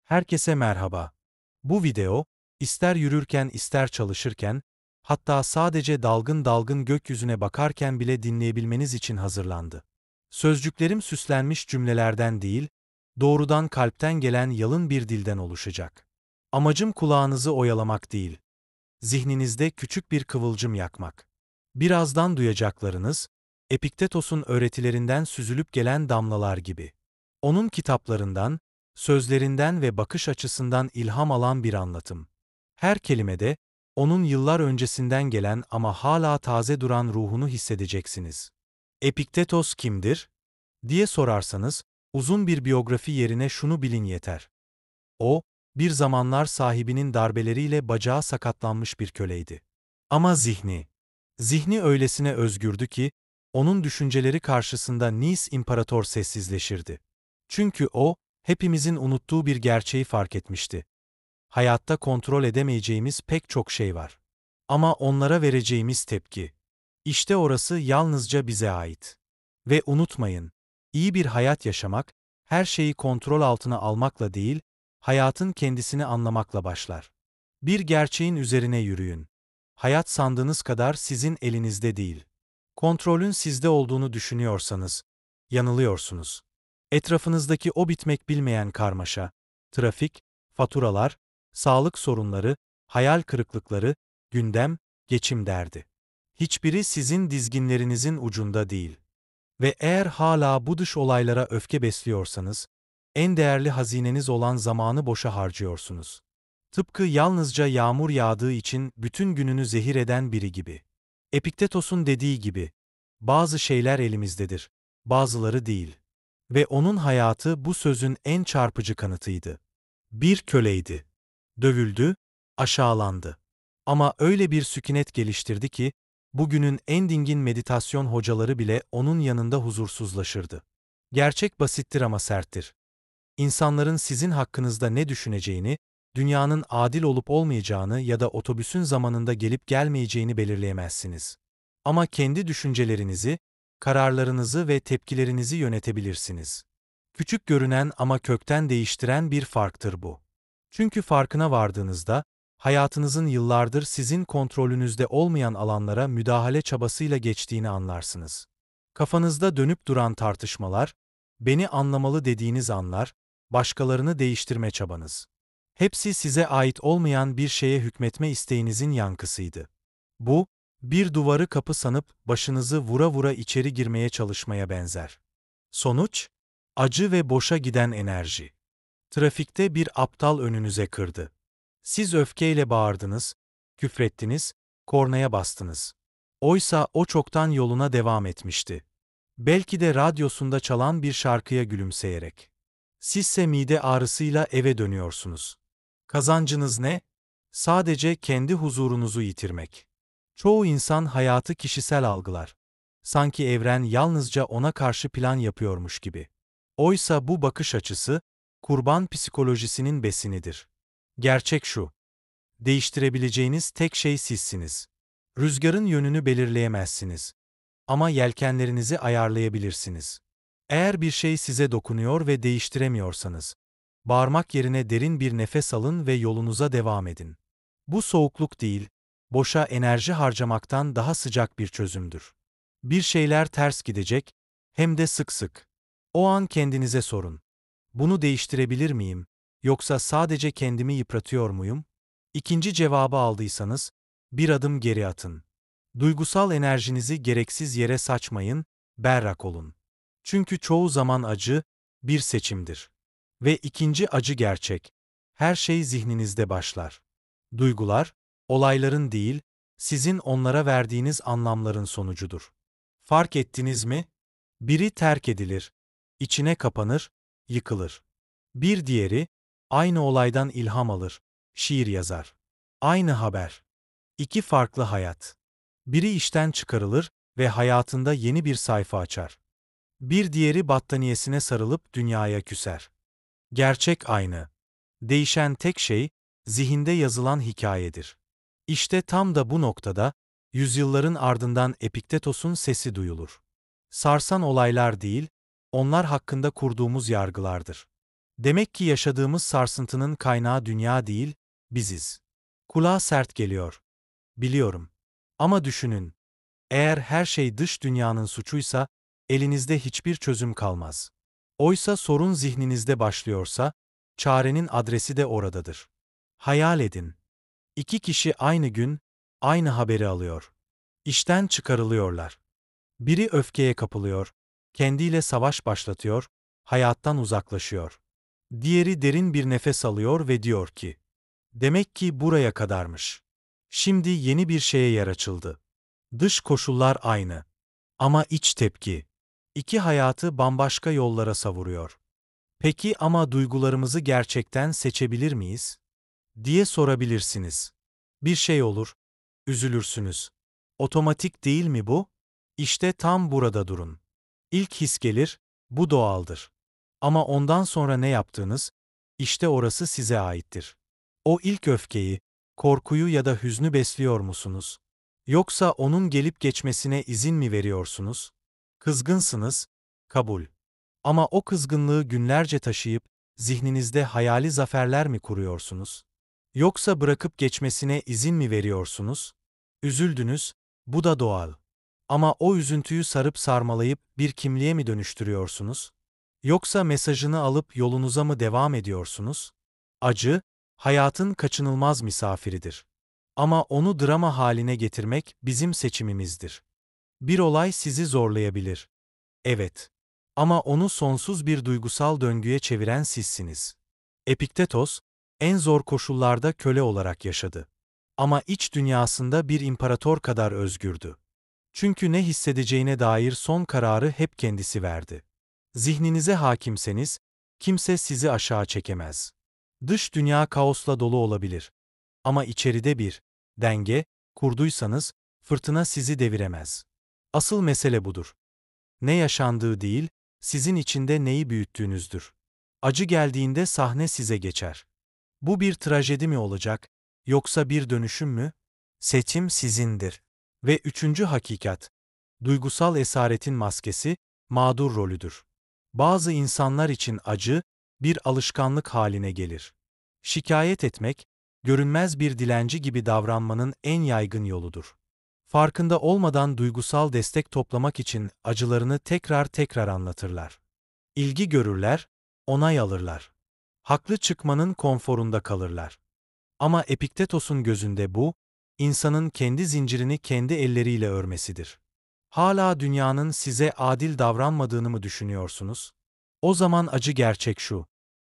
Herkese merhaba. Bu video, ister yürürken ister çalışırken, hatta sadece dalgın dalgın gökyüzüne bakarken bile dinleyebilmeniz için hazırlandı. Sözcüklerim süslenmiş cümlelerden değil, doğrudan kalpten gelen yalın bir dilden oluşacak. Amacım kulağınızı oyalamak değil, zihninizde küçük bir kıvılcım yakmak. Birazdan duyacaklarınız, Epiktetos'un öğretilerinden süzülüp gelen damlalar gibi. Onun kitaplarından, sözlerinden ve bakış açısından ilham alan bir anlatım. Her kelimede, onun yıllar öncesinden gelen ama hala taze duran ruhunu hissedeceksiniz. Epiktetos kimdir diye sorarsanız, uzun bir biyografi yerine şunu bilin yeter. O, bir zamanlar sahibinin darbeleriyle bacağı sakatlanmış bir köleydi. Ama zihni öylesine özgürdü ki, onun düşünceleri karşısında Nis İmparator sessizleşirdi. Çünkü o, hepimizin unuttuğu bir gerçeği fark etmişti. Hayatta kontrol edemeyeceğimiz pek çok şey var. Ama onlara vereceğimiz tepki. İşte orası yalnızca bize ait. Ve unutmayın, iyi bir hayat yaşamak, her şeyi kontrol altına almakla değil, hayatın kendisini anlamakla başlar. Bir gerçeğin üzerine yürüyün. Hayat sandığınız kadar sizin elinizde değil. Kontrolün sizde olduğunu düşünüyorsanız, yanılıyorsunuz. Etrafınızdaki o bitmek bilmeyen karmaşa, trafik, faturalar, sağlık sorunları, hayal kırıklıkları, gündem, geçim derdi. Hiçbiri sizin dizginlerinizin ucunda değil. Ve eğer hala bu dış olaylara öfke besliyorsanız, en değerli hazineniz olan zamanı boşa harcıyorsunuz. Tıpkı yalnızca yağmur yağdığı için bütün gününü zehir eden biri gibi. Epiktetos'un dediği gibi, bazı şeyler elimizdedir, bazıları değil. Ve onun hayatı bu sözün en çarpıcı kanıtıydı. Bir köleydi. Dövüldü, aşağılandı. Ama öyle bir sükunet geliştirdi ki, bugünün en dingin meditasyon hocaları bile onun yanında huzursuzlaşırdı. Gerçek basittir ama serttir. İnsanların sizin hakkınızda ne düşüneceğini, dünyanın adil olup olmayacağını ya da otobüsün zamanında gelip gelmeyeceğini belirleyemezsiniz. Ama kendi düşüncelerinizi, kararlarınızı ve tepkilerinizi yönetebilirsiniz. Küçük görünen ama kökten değiştiren bir farktır bu. Çünkü farkına vardığınızda, hayatınızın yıllardır sizin kontrolünüzde olmayan alanlara müdahale çabasıyla geçtiğini anlarsınız. Kafanızda dönüp duran tartışmalar, beni anlamalı dediğiniz anlar, başkalarını değiştirme çabanız. Hepsi size ait olmayan bir şeye hükmetme isteğinizin yankısıydı. Bu, bir duvarı kapı sanıp başınızı vura vura içeri girmeye çalışmaya benzer. Sonuç, acı ve boşa giden enerji. Trafikte bir aptal önünüze kırdı. Siz öfkeyle bağırdınız, küfrettiniz, kornaya bastınız. Oysa o çoktan yoluna devam etmişti. Belki de radyosunda çalan bir şarkıya gülümseyerek. Sizse mide ağrısıyla eve dönüyorsunuz. Kazancınız ne? Sadece kendi huzurunuzu yitirmek. Çoğu insan hayatı kişisel algılar. Sanki evren yalnızca ona karşı plan yapıyormuş gibi. Oysa bu bakış açısı, kurban psikolojisinin besinidir. Gerçek şu: değiştirebileceğiniz tek şey sizsiniz. Rüzgarın yönünü belirleyemezsiniz. Ama yelkenlerinizi ayarlayabilirsiniz. Eğer bir şey size dokunuyor ve değiştiremiyorsanız, bağırmak yerine derin bir nefes alın ve yolunuza devam edin. Bu soğukluk değil, boşa enerji harcamaktan daha sıcak bir çözümdür. Bir şeyler ters gidecek, hem de sık sık. O an kendinize sorun: bunu değiştirebilir miyim, yoksa sadece kendimi yıpratıyor muyum? İkinci cevabı aldıysanız, bir adım geri atın. Duygusal enerjinizi gereksiz yere saçmayın, berrak olun. Çünkü çoğu zaman acı, bir seçimdir. Ve ikinci acı gerçek: her şey zihninizde başlar. Duygular, olayların değil, sizin onlara verdiğiniz anlamların sonucudur. Fark ettiniz mi? Biri terk edilir, içine kapanır, yıkılır. Bir diğeri, aynı olaydan ilham alır, şiir yazar. Aynı haber. İki farklı hayat. Biri işten çıkarılır ve hayatında yeni bir sayfa açar. Bir diğeri battaniyesine sarılıp dünyaya küser. Gerçek aynı. Değişen tek şey, zihinde yazılan hikayedir. İşte tam da bu noktada, yüzyılların ardından Epiktetos'un sesi duyulur. Sarsan olaylar değil, onlar hakkında kurduğumuz yargılardır. Demek ki yaşadığımız sarsıntının kaynağı dünya değil, biziz. Kulağa sert geliyor. Biliyorum. Ama düşünün. Eğer her şey dış dünyanın suçuysa, elinizde hiçbir çözüm kalmaz. Oysa sorun zihninizde başlıyorsa, çarenin adresi de oradadır. Hayal edin. İki kişi aynı gün, aynı haberi alıyor. İşten çıkarılıyorlar. Biri öfkeye kapılıyor, kendiyle savaş başlatıyor, hayattan uzaklaşıyor. Diğeri derin bir nefes alıyor ve diyor ki, demek ki buraya kadarmış. Şimdi yeni bir şeye yer açıldı. Dış koşullar aynı. Ama iç tepki. İki hayatı bambaşka yollara savuruyor. Peki ama duygularımızı gerçekten seçebilir miyiz? Diye sorabilirsiniz. Bir şey olur, üzülürsünüz. Otomatik değil mi bu? İşte tam burada durun. İlk his gelir, bu doğaldır. Ama ondan sonra ne yaptığınız, işte orası size aittir. O ilk öfkeyi, korkuyu ya da hüznü besliyor musunuz? Yoksa onun gelip geçmesine izin mi veriyorsunuz? Kızgınsınız, kabul. Ama o kızgınlığı günlerce taşıyıp zihninizde hayali zaferler mi kuruyorsunuz? Yoksa bırakıp geçmesine izin mi veriyorsunuz? Üzüldünüz, bu da doğal. Ama o üzüntüyü sarıp sarmalayıp bir kimliğe mi dönüştürüyorsunuz? Yoksa mesajını alıp yolunuza mı devam ediyorsunuz? Acı, hayatın kaçınılmaz misafiridir. Ama onu drama haline getirmek bizim seçimimizdir. Bir olay sizi zorlayabilir. Evet. Ama onu sonsuz bir duygusal döngüye çeviren sizsiniz. Epiktetos, en zor koşullarda köle olarak yaşadı. Ama iç dünyasında bir imparator kadar özgürdü. Çünkü ne hissedeceğine dair son kararı hep kendisi verdi. Zihninize hakimseniz, kimse sizi aşağı çekemez. Dış dünya kaosla dolu olabilir. Ama içeride bir denge kurduysanız, fırtına sizi deviremez. Asıl mesele budur. Ne yaşandığı değil, sizin içinde neyi büyüttüğünüzdür. Acı geldiğinde sahne size geçer. Bu bir trajedi mi olacak, yoksa bir dönüşüm mü? Seçim sizindir. Ve üçüncü hakikat, duygusal esaretin maskesi, mağdur rolüdür. Bazı insanlar için acı, bir alışkanlık haline gelir. Şikayet etmek, görünmez bir dilenci gibi davranmanın en yaygın yoludur. Farkında olmadan duygusal destek toplamak için acılarını tekrar tekrar anlatırlar. İlgi görürler, onay alırlar. Haklı çıkmanın konforunda kalırlar. Ama Epiktetos'un gözünde bu, insanın kendi zincirini kendi elleriyle örmesidir. Hala dünyanın size adil davranmadığını mı düşünüyorsunuz? O zaman acı gerçek şu.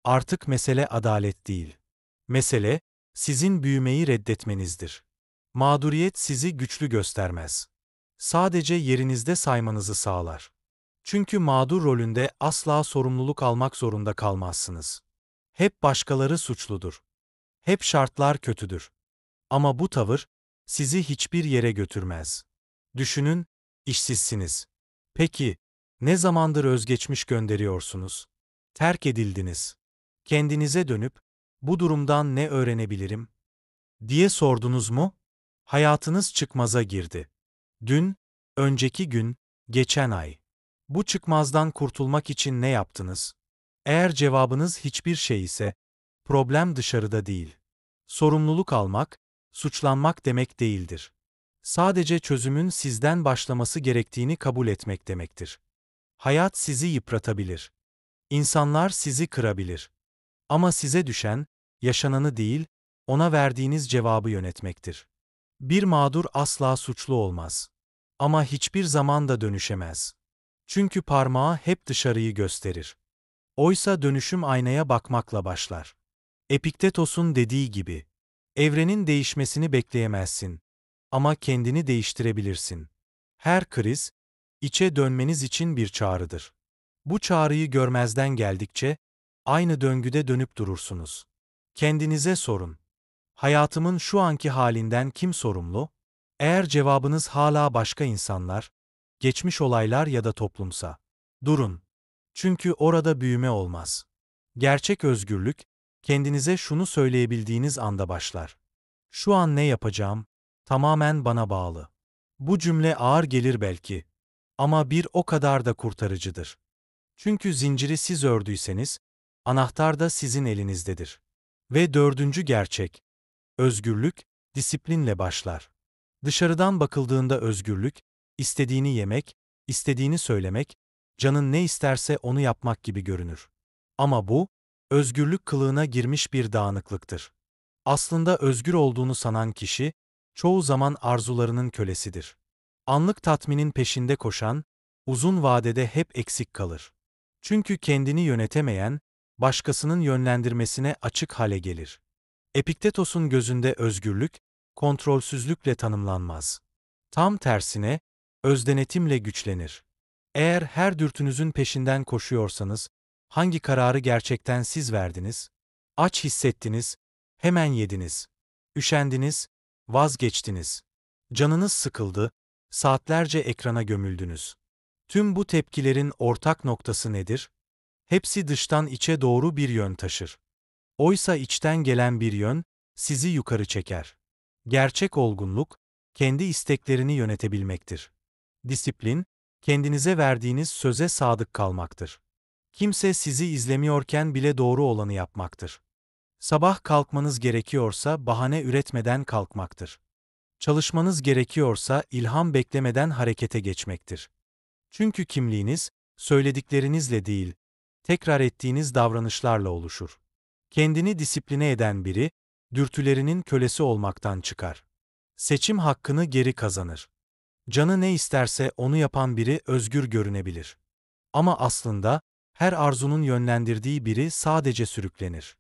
Artık mesele adalet değil. Mesele, sizin büyümeyi reddetmenizdir. Mağduriyet sizi güçlü göstermez. Sadece yerinizde saymanızı sağlar. Çünkü mağdur rolünde asla sorumluluk almak zorunda kalmazsınız. Hep başkaları suçludur. Hep şartlar kötüdür. Ama bu tavır, sizi hiçbir yere götürmez. Düşünün, işsizsiniz. Peki, ne zamandır özgeçmiş gönderiyorsunuz? Terk edildiniz. Kendinize dönüp, bu durumdan ne öğrenebilirim, diye sordunuz mu? Hayatınız çıkmaza girdi. Dün, önceki gün, geçen ay. Bu çıkmazdan kurtulmak için ne yaptınız? Eğer cevabınız hiçbir şey ise, problem dışarıda değil. Sorumluluk almak, suçlanmak demek değildir. Sadece çözümün sizden başlaması gerektiğini kabul etmek demektir. Hayat sizi yıpratabilir. İnsanlar sizi kırabilir. Ama size düşen, yaşananı değil, ona verdiğiniz cevabı yönetmektir. Bir mağdur asla suçlu olmaz. Ama hiçbir zaman da dönüşemez. Çünkü parmağı hep dışarıyı gösterir. Oysa dönüşüm aynaya bakmakla başlar. Epiktetos'un dediği gibi, evrenin değişmesini bekleyemezsin. Ama kendini değiştirebilirsin. Her kriz, içe dönmeniz için bir çağrıdır. Bu çağrıyı görmezden geldikçe, aynı döngüde dönüp durursunuz. Kendinize sorun. Hayatımın şu anki halinden kim sorumlu? Eğer cevabınız hala başka insanlar, geçmiş olaylar ya da toplumsa, durun. Çünkü orada büyüme olmaz. Gerçek özgürlük, kendinize şunu söyleyebildiğiniz anda başlar. Şu an ne yapacağım, tamamen bana bağlı. Bu cümle ağır gelir belki. Ama bir o kadar da kurtarıcıdır. Çünkü zinciri siz ördüyseniz, Anahtar da sizin elinizdedir. Ve dördüncü gerçek, özgürlük, disiplinle başlar. Dışarıdan bakıldığında özgürlük, istediğini yemek, istediğini söylemek, canın ne isterse onu yapmak gibi görünür. Ama bu, özgürlük kılığına girmiş bir dağınıklıktır. Aslında özgür olduğunu sanan kişi, çoğu zaman arzularının kölesidir. Anlık tatminin peşinde koşan, uzun vadede hep eksik kalır. Çünkü kendini yönetemeyen, başkasının yönlendirmesine açık hale gelir. Epiktetos'un gözünde özgürlük, kontrolsüzlükle tanımlanmaz. Tam tersine, özdenetimle güçlenir. Eğer her dürtünüzün peşinden koşuyorsanız, hangi kararı gerçekten siz verdiniz? Aç hissettiniz, hemen yediniz. Üşendiniz, vazgeçtiniz. Canınız sıkıldı, saatlerce ekrana gömüldünüz. Tüm bu tepkilerin ortak noktası nedir? Hepsi dıştan içe doğru bir yön taşır. Oysa içten gelen bir yön, sizi yukarı çeker. Gerçek olgunluk, kendi isteklerini yönetebilmektir. Disiplin, kendinize verdiğiniz söze sadık kalmaktır. Kimse sizi izlemiyorken bile doğru olanı yapmaktır. Sabah kalkmanız gerekiyorsa bahane üretmeden kalkmaktır. Çalışmanız gerekiyorsa ilham beklemeden harekete geçmektir. Çünkü kimliğiniz, söylediklerinizle değil, tekrar ettiğiniz davranışlarla oluşur. Kendini disipline eden biri, dürtülerinin kölesi olmaktan çıkar. Seçim hakkını geri kazanır. Canı ne isterse onu yapan biri özgür görünebilir. Ama aslında, her arzunun yönlendirdiği biri sadece sürüklenir.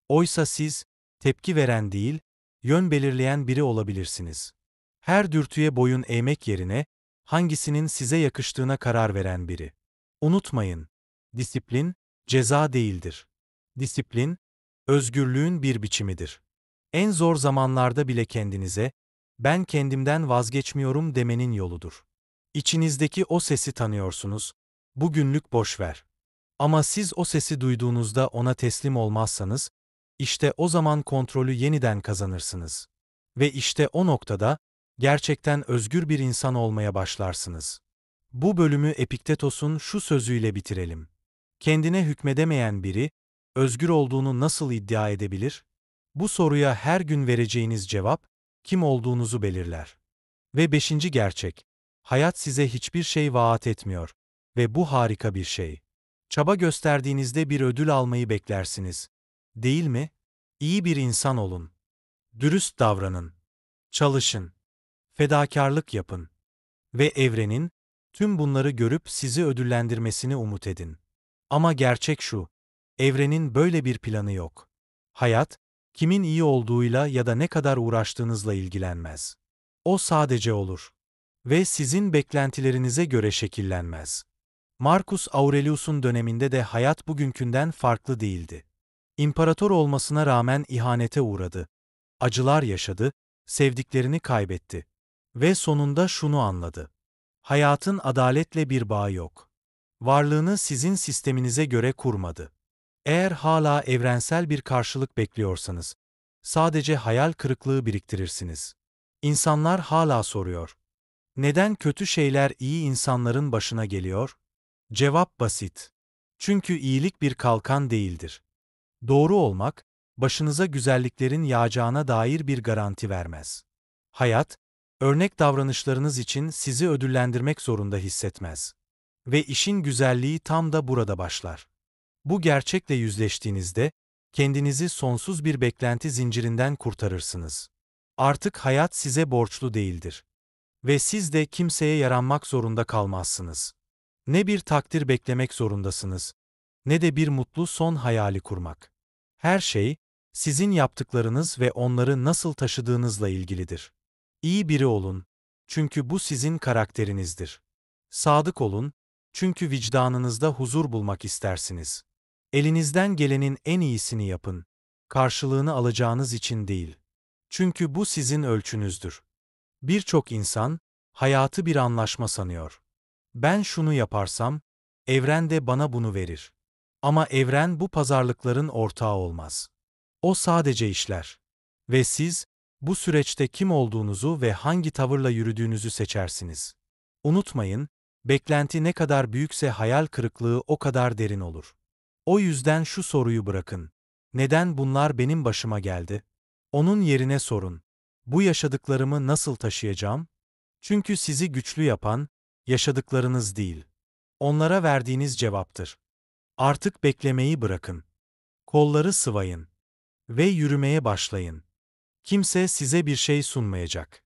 Oysa siz, tepki veren değil, yön belirleyen biri olabilirsiniz. Her dürtüye boyun eğmek yerine, hangisinin size yakıştığına karar veren biri. Unutmayın, disiplin, ceza değildir. Disiplin, özgürlüğün bir biçimidir. En zor zamanlarda bile kendinize, ben kendimden vazgeçmiyorum demenin yoludur. İçinizdeki o sesi tanıyorsunuz, bugünlük boş ver. Ama siz o sesi duyduğunuzda ona teslim olmazsanız, işte o zaman kontrolü yeniden kazanırsınız. Ve işte o noktada, gerçekten özgür bir insan olmaya başlarsınız. Bu bölümü Epiktetos'un şu sözüyle bitirelim. Kendine hükmedemeyen biri, özgür olduğunu nasıl iddia edebilir? Bu soruya her gün vereceğiniz cevap, kim olduğunuzu belirler. Ve beşinci gerçek, hayat size hiçbir şey vaat etmiyor. Ve bu harika bir şey. Çaba gösterdiğinizde bir ödül almayı beklersiniz. Değil mi? İyi bir insan olun. Dürüst davranın. Çalışın. Fedakarlık yapın. Ve evrenin, tüm bunları görüp sizi ödüllendirmesini umut edin. Ama gerçek şu, evrenin böyle bir planı yok. Hayat, kimin iyi olduğuyla ya da ne kadar uğraştığınızla ilgilenmez. O sadece olur. Ve sizin beklentilerinize göre şekillenmez. Marcus Aurelius'un döneminde de hayat bugünkünden farklı değildi. İmparator olmasına rağmen ihanete uğradı. Acılar yaşadı, sevdiklerini kaybetti. Ve sonunda şunu anladı. Hayatın adaletle bir bağı yok. Varlığını sizin sisteminize göre kurmadı. Eğer hala evrensel bir karşılık bekliyorsanız, sadece hayal kırıklığı biriktirirsiniz. İnsanlar hala soruyor. Neden kötü şeyler iyi insanların başına geliyor? Cevap basit. Çünkü iyilik bir kalkan değildir. Doğru olmak, başınıza güzelliklerin yağacağına dair bir garanti vermez. Hayat, örnek davranışlarınız için sizi ödüllendirmek zorunda hissetmez. Ve işin güzelliği tam da burada başlar. Bu gerçekle yüzleştiğinizde, kendinizi sonsuz bir beklenti zincirinden kurtarırsınız. Artık hayat size borçlu değildir. Ve siz de kimseye yaranmak zorunda kalmazsınız. Ne bir takdir beklemek zorundasınız, ne de bir mutlu son hayali kurmak. Her şey, sizin yaptıklarınız ve onları nasıl taşıdığınızla ilgilidir. İyi biri olun, çünkü bu sizin karakterinizdir. Sadık olun, çünkü vicdanınızda huzur bulmak istersiniz. Elinizden gelenin en iyisini yapın, karşılığını alacağınız için değil. Çünkü bu sizin ölçünüzdür. Birçok insan, hayatı bir anlaşma sanıyor. Ben şunu yaparsam, evren de bana bunu verir. Ama evren bu pazarlıkların ortağı olmaz. O sadece işler. Ve siz, bu süreçte kim olduğunuzu ve hangi tavırla yürüdüğünüzü seçersiniz. Unutmayın, beklenti ne kadar büyükse hayal kırıklığı o kadar derin olur. O yüzden şu soruyu bırakın. Neden bunlar benim başıma geldi? Onun yerine sorun. Bu yaşadıklarımı nasıl taşıyacağım? Çünkü sizi güçlü yapan, yaşadıklarınız değil, onlara verdiğiniz cevaptır. Artık beklemeyi bırakın. Kolları sıvayın ve yürümeye başlayın. Kimse size bir şey sunmayacak.